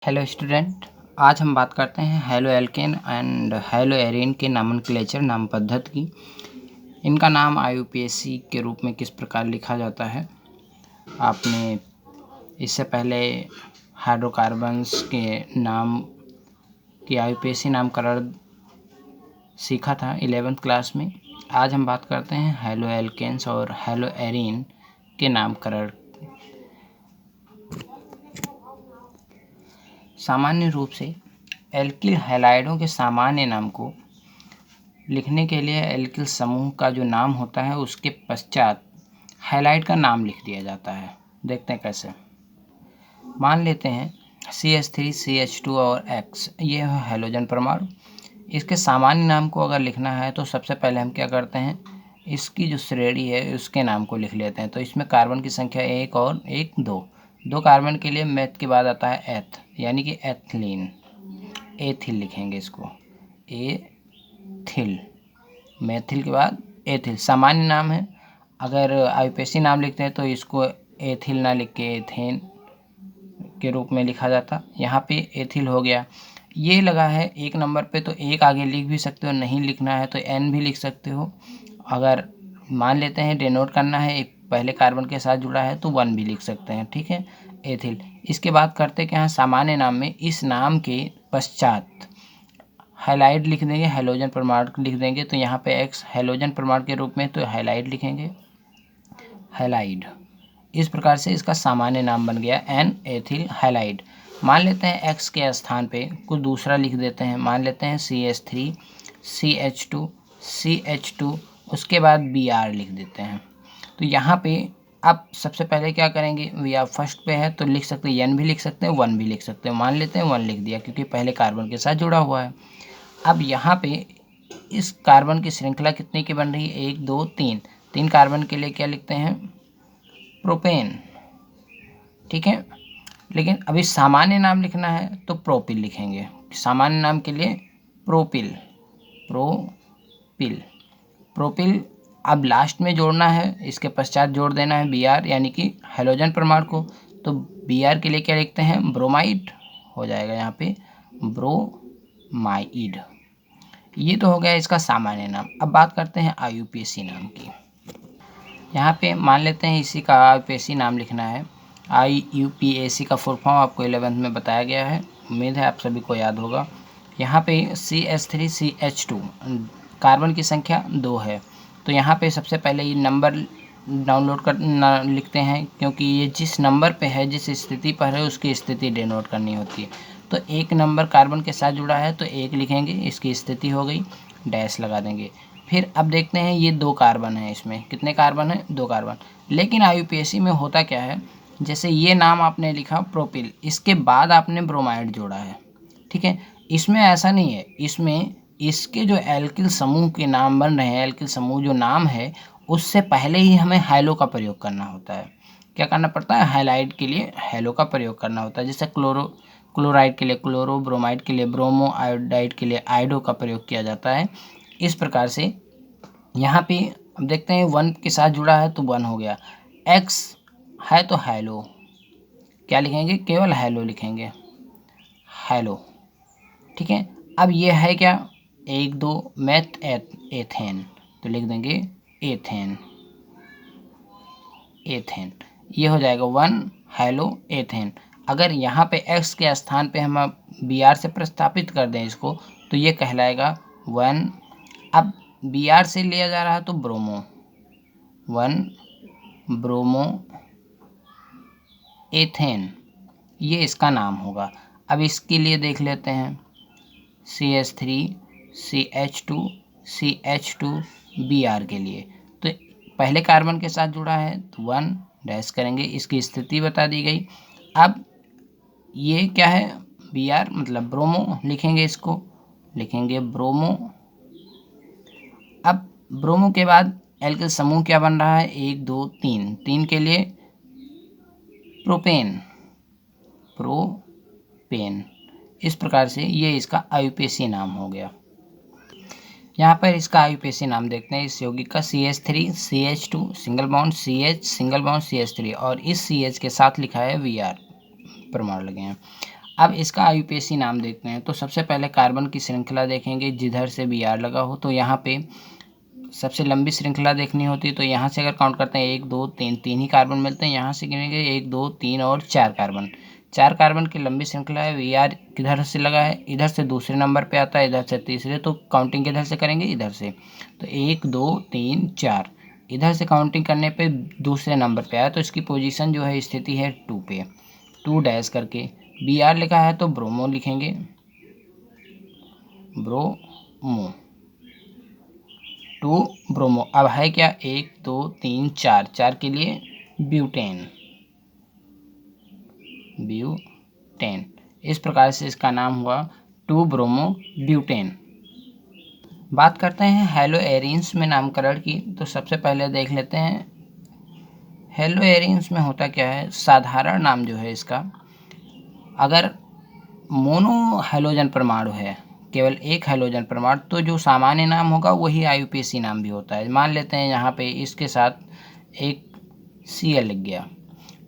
Hello student, आज हम बात करते हैं hello alkene and hello arene के नामनक्लेचर नाम पद्धति की। इनका नाम IUPAC के रूप में किस प्रकार लिखा जाता है। आपने इससे पहले हाइड्रोकार्बन्स के नाम की IUPAC नामकरण सीखा था 11th क्लास में। आज हम बात करते हैं हैलो एल्केन्स और हैलो एरीन के नामकरण। सामान्य रूप से एल्किल हैलाइडों के सामान्य नाम को लिखने के लिए एल्किल समूह का जो नाम होता है उसके पश्चात हैलाइड का नाम लिख दिया जाता है। देखते हैं कैसे। मान लेते हैं CH3 CH2 और X, ये है हैलोजन परमाणु। इसके सामान्य नाम को अगर लिखना है तो सबसे पहले हम क्या करते हैं, इसकी जो श्रेणी है उसके नाम को लिख लेते हैं। तो इसमें कार्बन की संख्या 1 और 1 दो कार्बन के लिए मेथ के बाद आता है एथ, यानी कि एथिलीन, एथिल लिखेंगे इसको, एथिल, मेथिल के बाद एथिल सामान्य नाम है। अगर IUPAC नाम लिखते हैं तो इसको एथिल ना लिख के एथेन के रूप में लिखा जाता। यहाँ पे एथिल हो गया। ये लगा है 1 नंबर पे, तो 1 आगे लिख भी सकते हो, नहीं लिखना है तो N भी लिख सकते हो। अगर मान लेते हैं डिनोट करना है पहले कार्बन के साथ जुड़ा है तो 1 भी लिख सकते हैं, ठीक है, एथिल। इसके बाद करते क्या है, सामान्य नाम में इस नाम के पश्चात हैलाइड लिख देंगे, हैलोजन परमाणु लिख देंगे। तो यहाँ पे X हैलोजन परमाणु के रूप में, तो हैलाइड लिखेंगे, हैलाइड। इस प्रकार से इसका सामान्य नाम बन गया N एथिल हैलाइड। मान लेते हैं X के स्थान पे कुछ दूसरा लिख देते हैं। मान लेते हैं CH3 CH2 CH2, उसके बाद Br लिख देते हैं। तो यहाँ पे अब सबसे पहले क्या करेंगे, Br फर्स्ट पे है तो लिख सकते हैं, N भी लिख सकते हैं, 1 भी लिख सकते हैं। मान लेते हैं 1 लिख दिया क्योंकि पहले कार्बन के साथ जुड़ा हुआ है। अब यहाँ पे इस कार्बन की श्रृंखला कितने की बन रही है, 1 2 3 कार्बन के लिए क्या लिखते हैं, प्रोपेन, ठीक है। लेकिन अभी सामान्य नाम लिखना है तो प्रोपिल लिखेंगे। सामान्य नाम के लिए प्रोपिल, प्रोपिल, प्रोपिल। अब लास्ट में जोड़ना है, इसके पश्चात जोड़ देना है Br, यानी कि हैलोजन परमाणु को। तो Br के लिए क्या लिखते हैं, ब्रोमाइड हो जाएगा, यहाँ पे ब्रोमाइड। ये तो हो गया इसका सामान्य नाम। अब बात करते हैं IUPAC नाम की। यहाँ पे मान लेते हैं इसी का IUPAC नाम लिखना है। IUPAC का फुल फॉर्म आपको 11th में बताया गया है, उम्मीद है आप सभी को याद होगा। यहाँ पे CH3 CH2 कार्बन की संख्या 2 है। तो यहाँ पे सबसे पहले ये नंबर डाउनलोड कर लिखते हैं, क्योंकि ये जिस नंबर पे है, जिस स्थिति पर है, उसकी स्थिति डिनोट करनी होती है। तो 1 नंबर कार्बन के साथ जुड़ा है तो 1 लिखेंगे, इसकी स्थिति हो गई, डैश लगा देंगे। फिर अब देखते हैं ये 2 कार्बन है, इसमें कितने कार्बन है, 2 कार्बन। लेकिन IUPAC में होता क्या है, जैसे ये नाम आपने लिखा प्रोपिल, इसके बाद आपने ब्रोमाइड जोड़ा है, ठीक है। इसमें ऐसा नहीं है, इसमें इसके जो एल्किल समूह के नाम बन रहे हैं, एल्किल समूह जो नाम है, उससे पहले ही हमें हैलो का प्रयोग करना होता है। क्या करना पड़ता है, हैलाइड के लिए हैलो का प्रयोग करना होता है। जैसे क्लोराइड के लिए क्लोरो, ब्रोमाइड के लिए ब्रोमो, आयोडाइड के लिए आयोडो का प्रयोग किया जाता है। इस प्रकार से यहाँ पे अब देखते हैं 1 के साथ जुड़ा है तो 1 हो गया, X है तो हैलो, क्या लिखेंगे, केवल हैलो लिखेंगे, हैलो, ठीक है। अब ये है क्या, 1 2 मेथ एथेन, तो लिख देंगे एथेन, एथेन, ये हो जाएगा 1 हैलो एथेन। अगर यहाँ पे X के स्थान पे हम Br से प्रतिस्थापित कर दें इसको, तो ये कहलाएगा 1। अब Br से लिया जा रहा है तो ब्रोमो, 1 ब्रोमो एथेन, ये इसका नाम होगा। अब इसके लिए देख लेते हैं CH3 CH2 CH2 Br के लिए, तो पहले कार्बन के साथ जुड़ा है तो 1 डैश करेंगे, इसकी स्थिति बता दी गई। अब ये क्या है, Br मतलब ब्रोमो लिखेंगे, इसको लिखेंगे ब्रोमो। अब ब्रोमो के बाद एल्किल समूह क्या बन रहा है, 1 2 3 के लिए प्रोपेन, प्रोपेन। इस प्रकार से ये इसका IUPAC नाम हो गया। यहाँ पर इसका IUPAC नाम देखते हैं इस यौगिक का, CH3 CH2 single bond CH single bond CH3, और इस CH के साथ लिखा है Vr, परमाणु लगे हैं। अब इसका आईयूपीएसी नाम देखते हैं। तो सबसे पहले कार्बन की श्रृंखला देखेंगे जिधर से Br लगा हो, तो यहाँ पे सबसे लंबी श्रृंखला देखनी होती है। तो यहाँ से अगर काउंट करते हैं 1 2 3 3 ही कार्बन मिलते हैं। यहाँ से गिनेंगे 1 2 3 और 4 कार्बन, 4 कार्बन की लंबी श्रृंखला है। Br किधर से लगा है, इधर से दूसरे नंबर पे आता है, इधर से तीसरे। तो काउंटिंग किधर से करेंगे, इधर से। तो 1 2 3 4 इधर से काउंटिंग करने पे दूसरे नंबर पे आया, तो इसकी पोजीशन जो है स्थिति है 2 पे, 2 डैश करके। Br लिखा है तो ब्रोमो लिखेंगे, ब्रोमो, 2 ब्रोमो। अब है क्या, 1 2 3 4, 4 के लिए ब्यूटेन, ब्यूटेन। इस प्रकार से इसका नाम हुआ 2 ब्रोमो ब्यूटेन। बात करते हैं हेलोएरिन्स में नामकरण की। तो सबसे पहले देख लेते हैं हेलोएरिन्स में होता क्या है। साधारण नाम जो है इसका, अगर मोनो हेलोजन परमाणु है, केवल एक हेलोजन परमाणु, तो जो सामान्य नाम होगा वही आईयूपीएसी नाम भी होता है। मान लेते हैं यहाँ पे इसके साथ एक Cl लिख गया,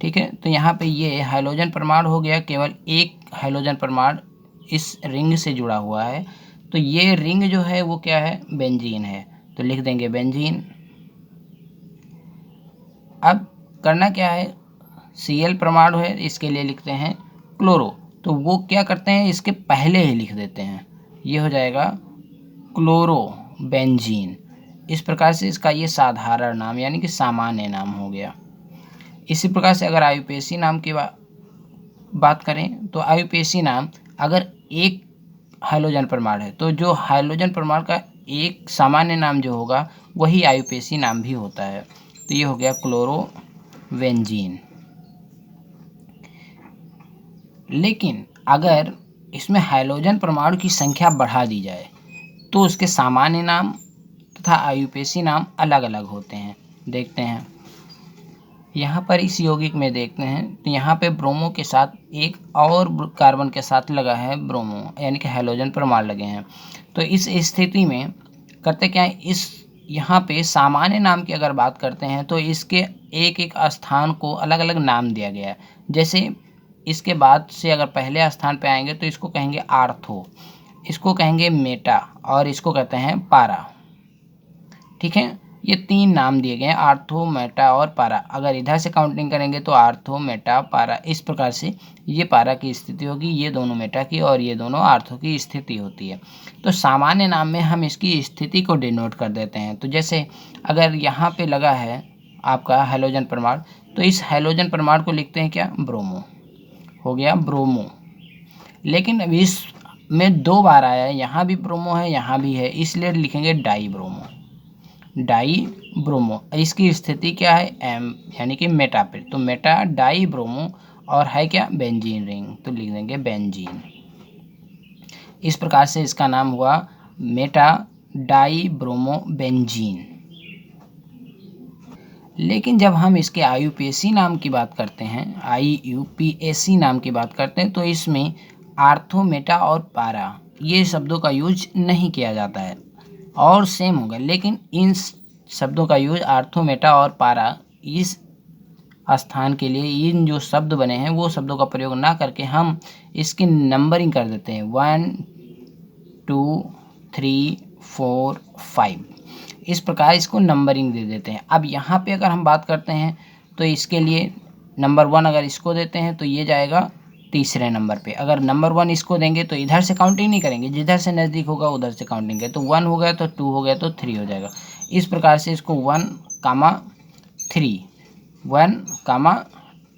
ठीक है। तो यहाँ पे ये हाइड्रोजन परमाणु हो गया, केवल एक हाइड्रोजन परमाणु इस रिंग से जुड़ा हुआ है। तो ये रिंग जो है वो क्या है, बेंजीन है। तो लिख देंगे बेंजीन। अब करना क्या है, Cl परमाणु है, इसके लिए लिखते हैं क्लोरो। तो वो क्या करते हैं, इसके पहले ही लिख देते हैं, ये हो जाएगा क्लोरो बेंजीन। इस प्रकार से इसका ये साधारण नाम यानी कि सामान्य नाम हो गया। इसी प्रकार से अगर आईयूपीएसी नाम की बात करें, तो आईयूपीएसी नाम अगर एक हाइड्रोजन परमाणु है, तो जो हाइड्रोजन परमाणु का एक सामान्य नाम जो होगा वही आईयूपीएसी नाम भी होता है। तो ये हो गया क्लोरोवेंजीन। लेकिन अगर इसमें हाइड्रोजन परमाणु की संख्या बढ़ा दी जाए तो उसके सामान्य नाम तथा आईयूपीएसी नाम अलग अलग होते हैं। देखते हैं यहाँ पर इस यौगिक में देखते हैं, तो यहाँ पे ब्रोमो के साथ एक और कार्बन के साथ लगा है ब्रोमो, यानी कि हाइड्रोजन परमाणु लगे हैं। तो इस स्थिति में करते क्या है, इस यहाँ पे सामान्य नाम की अगर बात करते हैं तो इसके एक एक स्थान को अलग अलग नाम दिया गया है। जैसे इसके बाद से अगर पहले स्थान पे आएंगे तो इसको कहेंगे आर्थो, इसको कहेंगे मेटा और इसको कहते हैं पारा, ठीक है। ये 3 नाम दिए गए हैं, आर्थो, मेटा और पारा। अगर इधर से काउंटिंग करेंगे तो आर्थो, मेटा, पारा, इस प्रकार से ये पारा की स्थिति होगी, ये दोनों मेटा की और ये दोनों आर्थो की स्थिति होती है। तो सामान्य नाम में हम इसकी स्थिति को डिनोट कर देते हैं। तो जैसे अगर यहाँ पे लगा है आपका हाइड्रोजन परमाणु, तो इस हाइड्रोजन परमाणु को लिखते हैं क्या, ब्रोमो, हो गया ब्रोमो। लेकिन अब इस में 2 बार आया है, यहाँ भी ब्रोमो है, यहाँ भी है, इसलिए लिखेंगे डाई ब्रोमो, डाई ब्रोमो। इसकी स्थिति क्या है, एम, यानी कि मेटा पे। तो मेटा डाई ब्रोमो और है क्या, बेंजीन रिंग, तो लिख देंगे बेंजीन। इस प्रकार से इसका नाम हुआ मेटा डाई ब्रोमो बेंजीन। लेकिन जब हम इसके आईयूपीएसी नाम की बात करते हैं, आईयूपीएसी नाम की बात करते हैं, तो इसमें आर्थो, मेटा और पारा ये शब्दों का यूज नहीं किया जाता है और सेम होगा। लेकिन इन शब्दों का यूज आर्थो, मेटा और पारा इस स्थान के लिए इन जो शब्द बने हैं वो शब्दों का प्रयोग ना करके हम इसकी नंबरिंग कर देते हैं 1 2 3 4 5, इस प्रकार इसको नंबरिंग दे देते हैं। अब यहाँ पे अगर हम बात करते हैं तो इसके लिए नंबर 1 अगर इसको देते हैं तो ये जाएगा तीसरे नंबर पे। अगर नंबर 1 इसको देंगे तो इधर से काउंटिंग नहीं करेंगे, जिधर से नज़दीक होगा उधर से काउंटिंग करें। तो 1 हो गया तो 2 हो गया तो 3 हो जाएगा। इस प्रकार से इसको 1, 3, 1,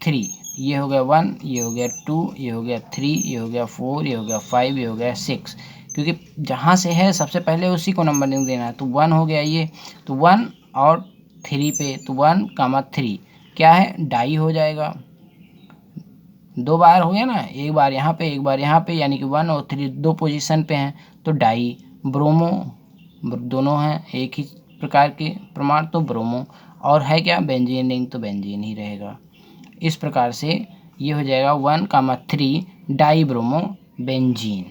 3, ये हो गया 1, ये हो गया 2, ये हो गया 3, ये हो गया 4, ये हो गया 5, ये हो गया 6, क्योंकि जहाँ से है सबसे पहले उसी को नंबरिंग देना है। तो 1 हो गया ये, तो 1 और 3 पे, तो 1, 3 क्या है, डाई हो जाएगा। 2 बार हो गया ना, एक बार यहाँ पे एक बार यहाँ पे, यानी कि 1 और 3 2 पोजीशन पे हैं। तो डाई ब्रोमो, दोनों हैं एक ही प्रकार के परमाणु, तो ब्रोमो। और है क्या, बेंजीन रिंग, तो बेंजीन ही रहेगा। इस प्रकार से ये हो जाएगा 1, 3 डाई ब्रोमो बेंजीन।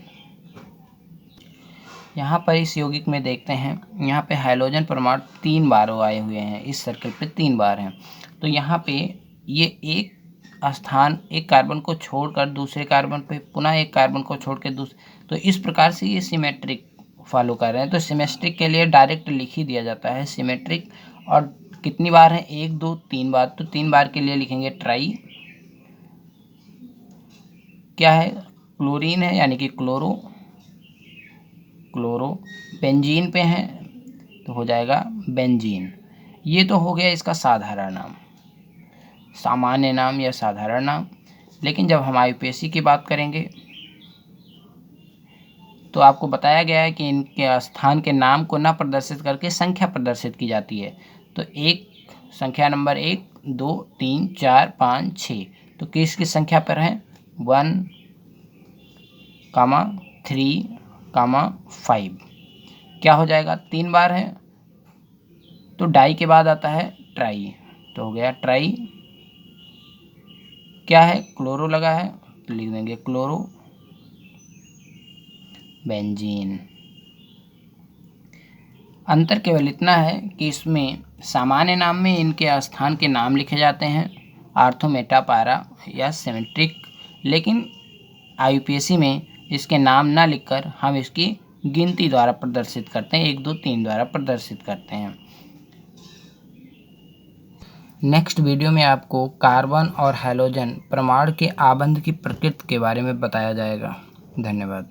यहाँ पर इस यौगिक में देखते हैं, यहाँ पे हाइड्रोजन परमाणु 3 बार आए हुए हैं, इस सर्कल पे 3 बार हैं। तो यहाँ पे ये एक स्थान एक कार्बन को छोड़कर दूसरे कार्बन पे, पुनः एक कार्बन को छोड़ के तो इस प्रकार से ये सिमेट्रिक फॉलो कर रहे हैं। तो सिमेट्रिक के लिए डायरेक्ट लिख ही दिया जाता है सिमेट्रिक। और कितनी बार है, 1 2 3 बार, तो 3 बार के लिए लिखेंगे ट्राई। क्या है, क्लोरीन है यानी कि क्लोरो, बेंजीन पे है तो हो जाएगा बेंजीन। ये तो हो गया इसका साधारण नाम, सामान्य नाम या साधारण नाम। लेकिन जब हम आईयूपीएसी की बात करेंगे तो आपको बताया गया है कि इनके स्थान के नाम को न प्रदर्शित करके संख्या प्रदर्शित की जाती है। तो एक संख्या नंबर 1 2 3 4 5 6, तो किसकी संख्या पर है, 1 3 5। क्या हो जाएगा, 3 बार है तो डाई के बाद आता है ट्राई, तो हो गया ट्राई। क्या है, क्लोरो लगा है तो लिख देंगे क्लोरो बेंजीन। अंतर केवल इतना है कि इसमें सामान्य नाम में इनके स्थान के नाम लिखे जाते हैं, आर्थो, मेटा, पारा या सिमेट्रिक। लेकिन आईयूपीएसी में इसके नाम ना लिखकर हम इसकी गिनती द्वारा प्रदर्शित करते हैं, 1 2 3 द्वारा प्रदर्शित करते हैं। नेक्स्ट वीडियो में आपको कार्बन और हैलोजन परमाणु के आबंध की प्रकृति के बारे में बताया जाएगा। धन्यवाद।